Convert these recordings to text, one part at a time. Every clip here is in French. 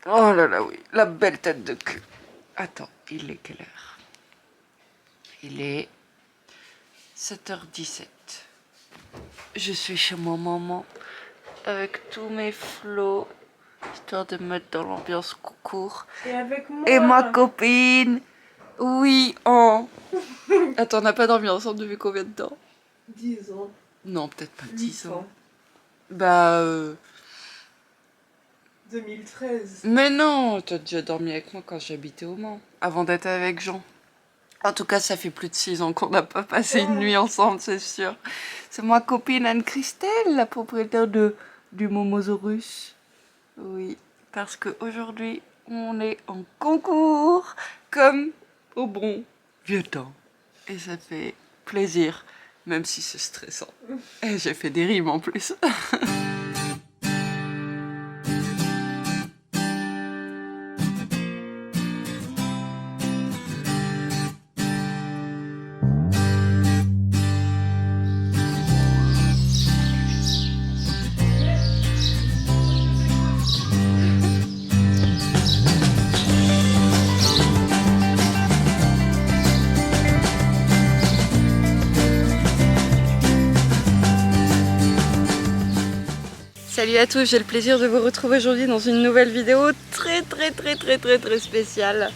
Oh là là, oui, la belle tête de cul. Attends, il est quelle heure? Il est 7h17. Je suis chez ma maman avec tous mes flots, histoire de me mettre dans l'ambiance concours. Et avec moi. Et ma copine. Oui, oh. Attends, on n'a pas dormi ensemble depuis combien de temps? 10 ans. Non, peut-être pas 10 ans. 8 ans. Bah 2013. Mais non, t'as déjà dormi avec moi quand j'habitais au Mans, avant d'être avec Jean. En tout cas, ça fait plus de 6 ans qu'on n'a pas passé une nuit ensemble, c'est sûr. C'est ma copine Anne-Christelle, la propriétaire du Momosaurus. Oui, parce qu'aujourd'hui, on est en concours, comme au bon vieux temps. Et ça fait plaisir, même si c'est stressant. Et j'ai fait des rimes en plus. Salut à tous, j'ai le plaisir de vous retrouver aujourd'hui dans une nouvelle vidéo très spéciale.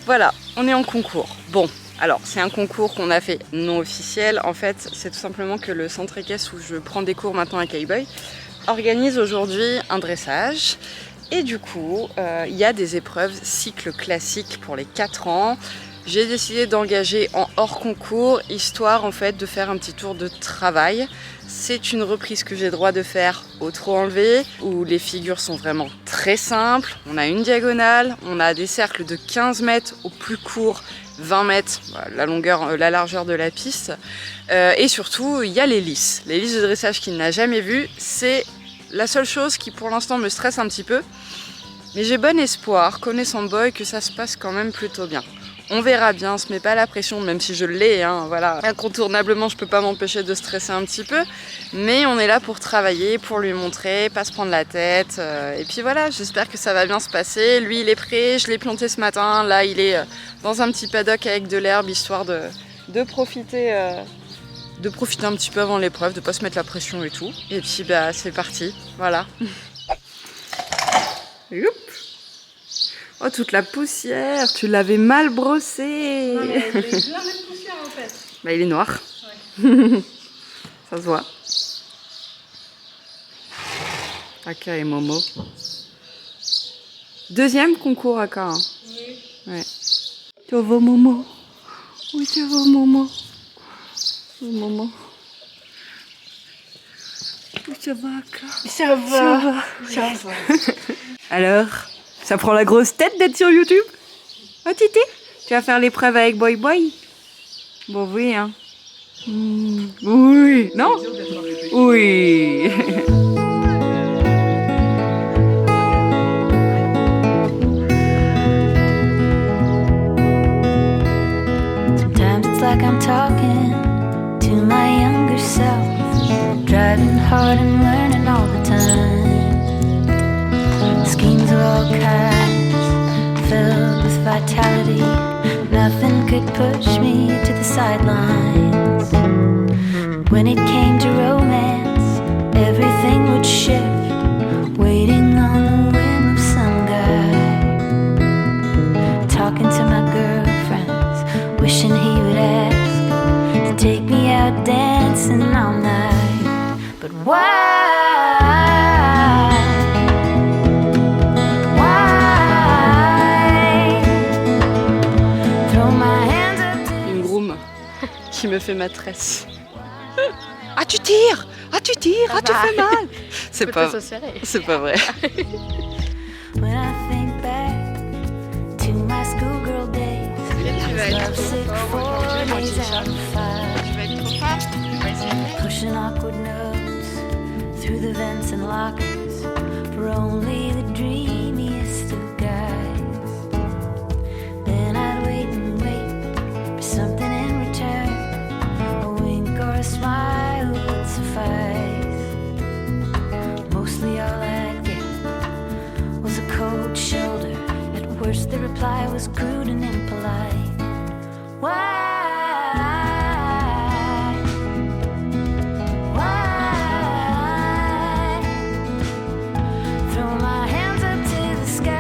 Voilà, on est en concours. Bon, alors c'est un concours qu'on a fait non officiel. En fait, c'est tout simplement que le centre équestre où je prends des cours maintenant à Cowboy organise aujourd'hui un dressage. Et du coup, il y a des épreuves cycle classique pour les 4 ans. J'ai décidé d'engager en hors concours, histoire en fait de faire un petit tour de travail. C'est une reprise que j'ai droit de faire au trot enlevé, où les figures sont vraiment très simples. On a une diagonale, on a des cercles de 15 mètres au plus court, 20 mètres, la largeur de la piste. Et surtout, il y a les lisses. Les lisses de dressage qu'il n'a jamais vues, c'est la seule chose qui pour l'instant me stresse un petit peu. Mais j'ai bon espoir, connaissant Boy, que ça se passe quand même plutôt bien. On verra bien, on se met pas la pression, même si je l'ai, hein, voilà. Incontournablement, je peux pas m'empêcher de stresser un petit peu, mais on est là pour travailler, pour lui montrer, pas se prendre la tête, et puis voilà, j'espère que ça va bien se passer. Lui, il est prêt, je l'ai planté ce matin, là, il est dans un petit paddock avec de l'herbe, histoire de profiter un petit peu avant l'épreuve, de pas se mettre la pression et tout. Et puis, bah, c'est parti, voilà. Youp. Oh, toute la poussière, tu l'avais mal brossé. Non, mais il est plein de poussière en fait. Bah, il est noir. Ouais. Ça se voit. Aka et Momo. Deuxième concours Aka. Hein. Oui. Ouais. Tu vas Momo? Oui, tu vas Momo? Momo. Oui, ça va Aka? Ça va. Ça va. Alors, ça prend la grosse tête d'être sur YouTube? Oh Titi, tu vas faire l'épreuve avec Boy Boy? Bon oui, hein. Oui, non? Oui. Sometimes it's like I'm talking to my younger self, driving hard and learning all the time. Schemes of all kinds, filled with vitality. Nothing could push me to the sidelines. When it came to romance, everything would shift, waiting on the whim of some guy. Talking to my girlfriends, wishing he would ask to take me out dancing all night. But why? Qui me fait maîtresse. Ah tu tires! Ah tu tires! Ah tu fais mal! C'est pas vrai. When I think back to my schoolgirl days, I was lovesick for days out of fire, pushing awkward notes through the vents and lockers for only the dreamiest of guys. Then I'd wait and wait for something in return. A wink or a smile would suffice. Mostly all I'd get was a cold shoulder worse, the reply was crude and impolite. Why? Throw my hands up to the sky.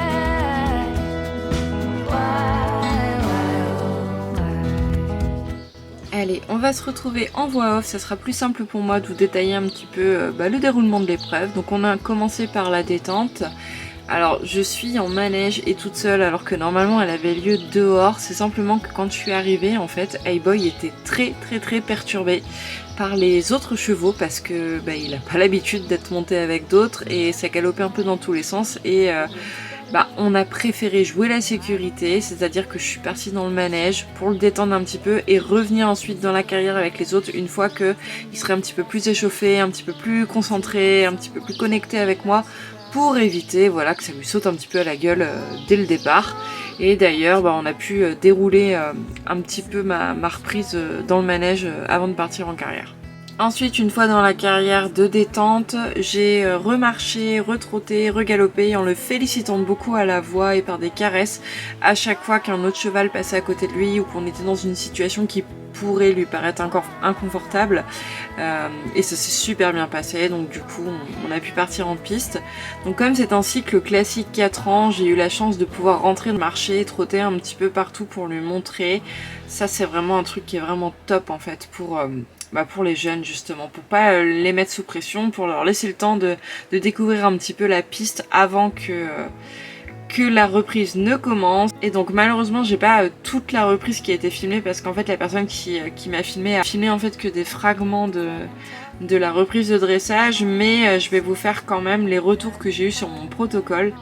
Allez, on va se retrouver en voix off, ça sera plus simple pour moi de vous détailler un petit peu le déroulement de l'épreuve. Donc on a commencé par la détente. Alors je suis en manège et toute seule alors que normalement elle avait lieu dehors. C'est simplement que quand je suis arrivée en fait, Hey-Boy était très perturbé par les autres chevaux parce que il a pas l'habitude d'être monté avec d'autres et ça galopait un peu dans tous les sens et on a préféré jouer la sécurité, c'est-à-dire que je suis partie dans le manège pour le détendre un petit peu et revenir ensuite dans la carrière avec les autres une fois qu'il serait un petit peu plus échauffé, un petit peu plus concentré, un petit peu plus connecté avec moi pour éviter que ça lui saute un petit peu à la gueule dès le départ. Et d'ailleurs on a pu dérouler un petit peu ma reprise dans le manège avant de partir en carrière. Ensuite, une fois dans la carrière de détente, j'ai remarché, retrotté, regalopé en le félicitant beaucoup à la voix et par des caresses à chaque fois qu'un autre cheval passait à côté de lui ou qu'on était dans une situation qui pourrait lui paraître encore inconfortable. Et ça s'est super bien passé, donc du coup on a pu partir en piste. Donc comme c'est un cycle classique 4 ans, j'ai eu la chance de pouvoir rentrer, marcher, trotter un petit peu partout pour lui montrer. Ça c'est vraiment un truc qui est vraiment top en fait pour les jeunes justement, pour pas les mettre sous pression, pour leur laisser le temps de découvrir un petit peu la piste avant que la reprise ne commence. Et donc malheureusement j'ai pas toute la reprise qui a été filmée parce qu'en fait la personne qui m'a filmé a filmé en fait que des fragments de la reprise de dressage, mais je vais vous faire quand même les retours que j'ai eu sur mon protocole.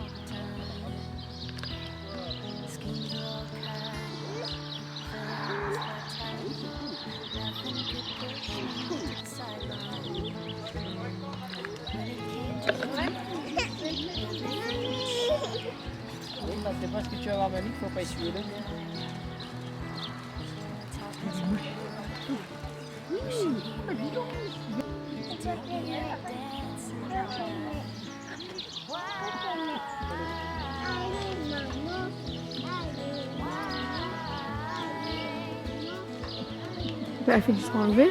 C'est pas ce que tu vas avoir mamie, faut pas essuyer le mien. Elle fait du sang enlevé.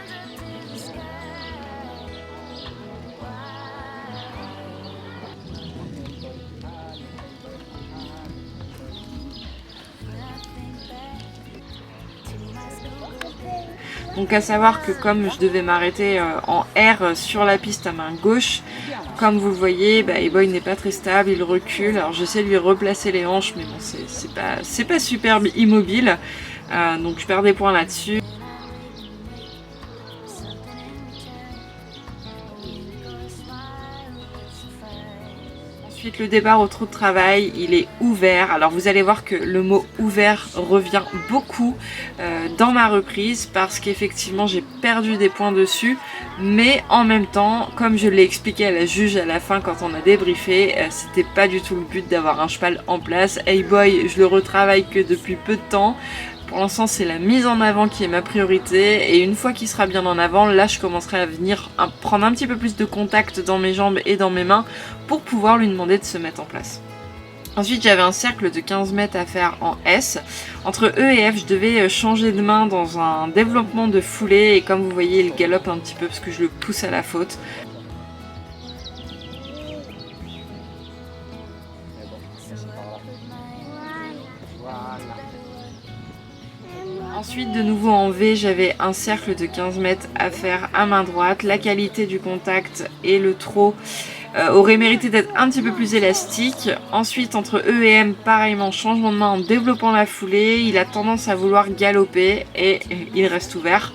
Donc à savoir que comme je devais m'arrêter en R sur la piste à main gauche, comme vous le voyez, Hey-Boy n'est pas très stable, il recule. Alors j'essaie de lui replacer les hanches, mais bon c'est pas superbe immobile, donc je perds des points là-dessus. Ensuite, le départ au trot de travail, il est ouvert. Alors vous allez voir que le mot ouvert revient beaucoup dans ma reprise parce qu'effectivement j'ai perdu des points dessus, mais en même temps, comme je l'ai expliqué à la juge à la fin quand on a débriefé, c'était pas du tout le but d'avoir un cheval en place. Hey-Boy, je le retravaille que depuis peu de temps. Pour l'instant, c'est la mise en avant qui est ma priorité, et une fois qu'il sera bien en avant, là je commencerai à venir prendre un petit peu plus de contact dans mes jambes et dans mes mains pour pouvoir lui demander de se mettre en place. Ensuite, j'avais un cercle de 15 mètres à faire en S. Entre E et F, je devais changer de main dans un développement de foulée, et comme vous voyez, il galope un petit peu parce que je le pousse à la faute. Ensuite, de nouveau en V, j'avais un cercle de 15 mètres à faire à main droite. La qualité du contact et le trot aurait mérité d'être un petit peu plus élastique. Ensuite, entre E et M, pareillement, changement de main en développant la foulée. Il a tendance à vouloir galoper et il reste ouvert.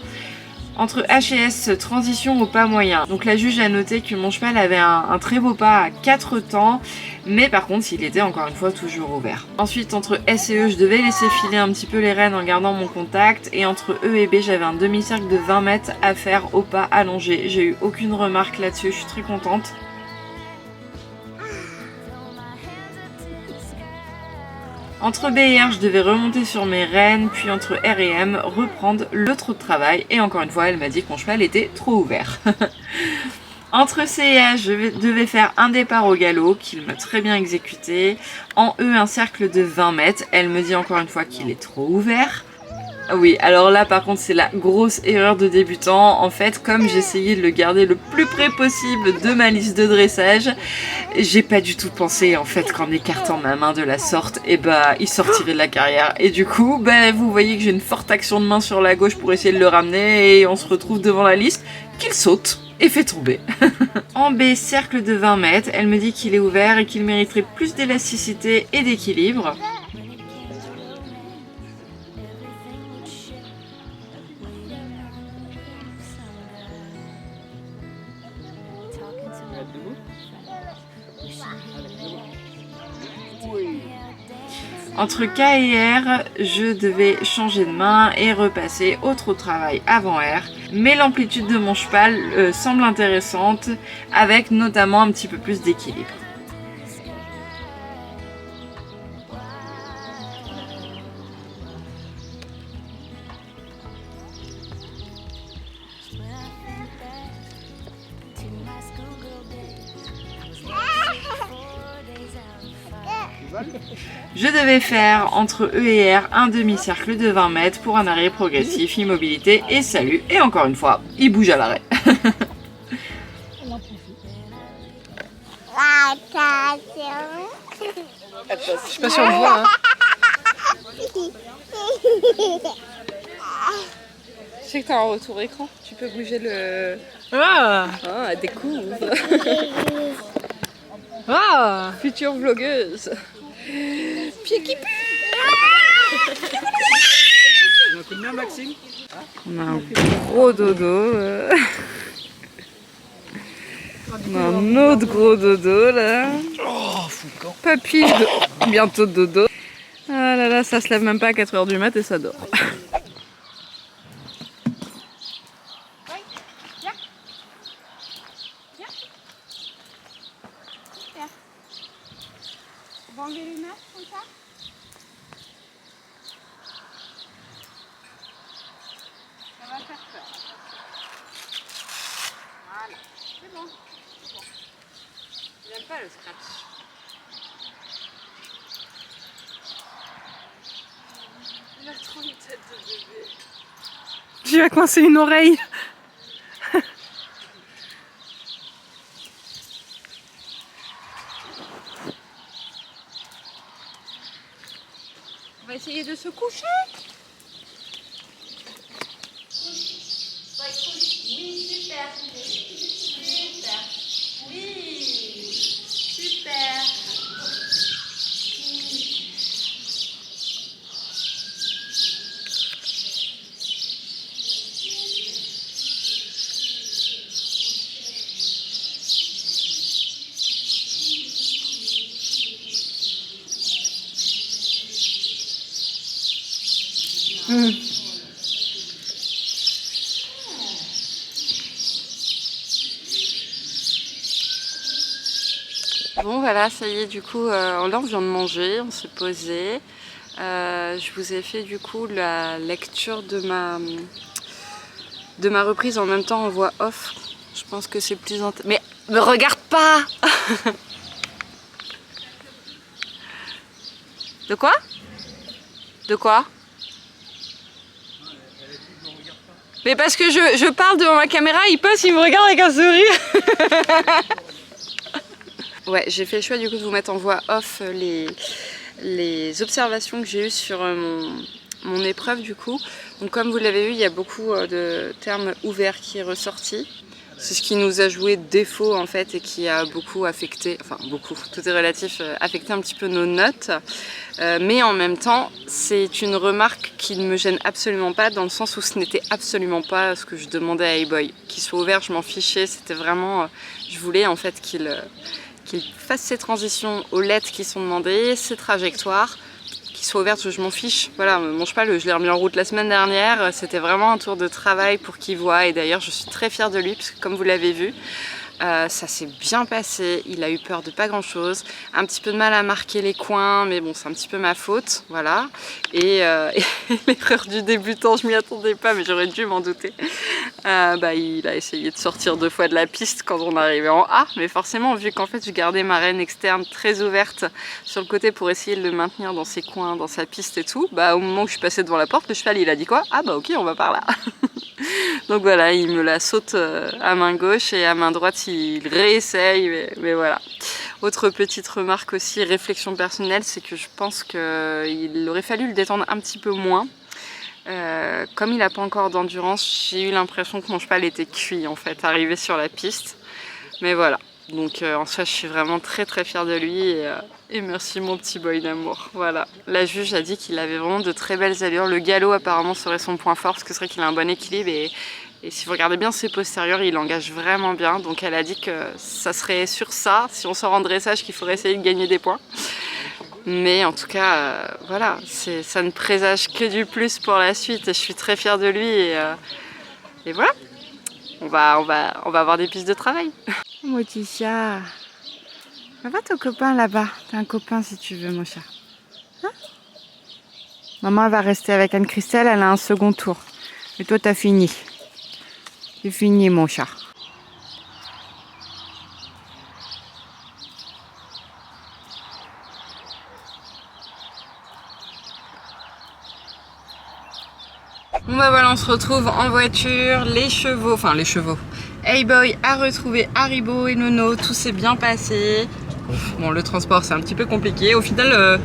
Entre H et S, transition au pas moyen. Donc la juge a noté que mon cheval avait un très beau pas à 4 temps, mais par contre il était encore une fois toujours ouvert. Ensuite, entre S et E, je devais laisser filer un petit peu les rênes en gardant mon contact, et entre E et B, j'avais un demi-cercle de 20 mètres à faire au pas allongé. J'ai eu aucune remarque là-dessus, je suis très contente. Entre B et R, je devais remonter sur mes rênes, puis entre R et M, reprendre le trot de travail. Et encore une fois, elle m'a dit que mon cheval était trop ouvert. Entre C et H, devais faire un départ au galop qu'il m'a très bien exécuté. En E, un cercle de 20 mètres. Elle me dit encore une fois qu'il est trop ouvert. Oui, alors là par contre c'est la grosse erreur de débutant. En fait, comme j'essayais de le garder le plus près possible de ma liste de dressage, j'ai pas du tout pensé en fait qu'en écartant ma main de la sorte, et bah il sortirait de la carrière. Et du coup, vous voyez que j'ai une forte action de main sur la gauche pour essayer de le ramener et on se retrouve devant la liste qu'il saute et fait tomber. En B, cercle de 20 mètres, elle me dit qu'il est ouvert et qu'il mériterait plus d'élasticité et d'équilibre. Entre K et R, je devais changer de main et repasser au trot de travail avant R. Mais l'amplitude de mon cheval semble intéressante, avec notamment un petit peu plus d'équilibre. Je devais faire entre E et R un demi-cercle de 20 mètres pour un arrêt progressif, immobilité et salut. Et encore une fois, il bouge à l'arrêt. Je sais pas si on le voit. Hein. Je sais que t'as un retour écran, tu peux bouger le... Ah, Ah, découvre. ah. Future vlogueuse. Pied qui pue. Un coup de main, Maxime. On a un gros dodo. On a un autre gros dodo là. Papy, bientôt de dodo. Ah là là, ça se lève même pas à 4 h du mat et ça dort. On va enlever les mains comme ça. Ça va faire peur. Voilà, c'est bon. J'aime pas le scratch. Il a trop une tête de bébé. Tu vas coincer une oreille. On va essayer de se coucher. Oui, super. Super. Oui. Super. Bon voilà, ça y est, du coup, là on vient de manger, on s'est posé. Je vous ai fait du coup la lecture de ma reprise en même temps en voix off. Je pense que c'est plus intéressant. Mais me regarde pas. De quoi? De quoi? Mais parce que je parle devant ma caméra, il passe, il me regarde avec un sourire. Ouais, j'ai fait le choix du coup de vous mettre en voix off les observations que j'ai eues sur mon épreuve du coup. Donc comme vous l'avez vu, il y a beaucoup de termes ouverts qui est ressorti. C'est ce qui nous a joué défaut en fait et qui a beaucoup affecté, enfin beaucoup, tout est relatif, affecté un petit peu nos notes. Mais en même temps, c'est une remarque qui ne me gêne absolument pas dans le sens où ce n'était absolument pas ce que je demandais à A-Boy. Qu'il soit ouvert, je m'en fichais, c'était vraiment, je voulais en fait qu'il fasse ses transitions aux lettres qui sont demandées, ses trajectoires, qu'il soit ouvert, je m'en fiche. Voilà, mon cheval, je l'ai remis en route la semaine dernière, c'était vraiment un tour de travail pour qu'il voie et d'ailleurs je suis très fière de lui parce que comme vous l'avez vu, Ça s'est bien passé, il a eu peur de pas grand chose, un petit peu de mal à marquer les coins, mais bon c'est un petit peu ma faute, voilà. Et l'erreur du débutant, je m'y attendais pas mais j'aurais dû m'en douter. Il a essayé de sortir 2 fois de la piste quand on arrivait en A, mais forcément vu qu'en fait je gardais ma reine externe très ouverte sur le côté pour essayer de le maintenir dans ses coins, dans sa piste et tout, au moment où je suis passée devant la porte, le cheval il a dit quoi? Ah bah ok, on va par là. Donc voilà, il me la saute à main gauche et à main droite il réessaye, mais voilà. Autre petite remarque aussi, réflexion personnelle, c'est que je pense qu'il aurait fallu le détendre un petit peu moins. Comme il n'a pas encore d'endurance, j'ai eu l'impression que mon cheval était cuit en fait, arrivé sur la piste. Mais voilà, donc en soi je suis vraiment très très fière de lui et merci mon petit boy d'amour. Voilà, la juge a dit qu'il avait vraiment de très belles allures. Le galop apparemment serait son point fort parce que c'est vrai qu'il a un bon équilibre et si vous regardez bien ses postérieurs, il engage vraiment bien. Donc elle a dit que ça serait sur ça, si on sort en dressage, qu'il faudrait essayer de gagner des points. Mais en tout cas, voilà, ça ne présage que du plus pour la suite et je suis très fière de lui et voilà, on va avoir des pistes de travail. Mon petit chat. Va ton copain là-bas. T'as un copain si tu veux, mon chat. Hein? Maman elle va rester avec Anne-Christelle, elle a un second tour. Et toi t'as fini. C'est fini mon chat. Bon voilà, on se retrouve en voiture, les chevaux. Hey Boy a retrouvé Haribo et Nono, tout s'est bien passé. Bon, le transport c'est un petit peu compliqué. Au final,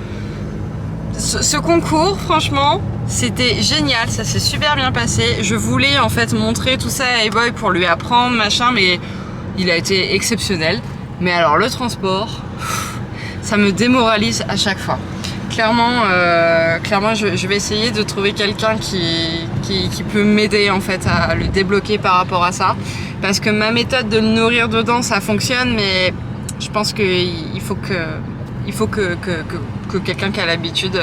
ce concours, franchement, c'était génial, ça s'est super bien passé. Je voulais en fait montrer tout ça à Hey Boy pour lui apprendre, machin, mais il a été exceptionnel. Mais alors le transport, ça me démoralise à chaque fois. Clairement, je vais essayer de trouver quelqu'un qui peut m'aider en fait à le débloquer par rapport à ça. Parce que ma méthode de le nourrir dedans, ça fonctionne, mais je pense qu'il faut que quelqu'un qui a l'habitude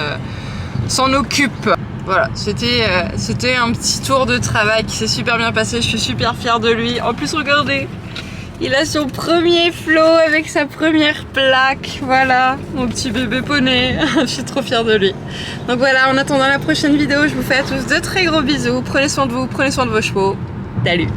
s'en occupe. Voilà, c'était un petit tour de travail qui s'est super bien passé. Je suis super fière de lui. En plus, regardez, il a son premier flot avec sa première plaque. Voilà, mon petit bébé poney. Je suis trop fière de lui. Donc voilà, en attendant la prochaine vidéo, je vous fais à tous de très gros bisous. Prenez soin de vous, prenez soin de vos chevaux. Salut.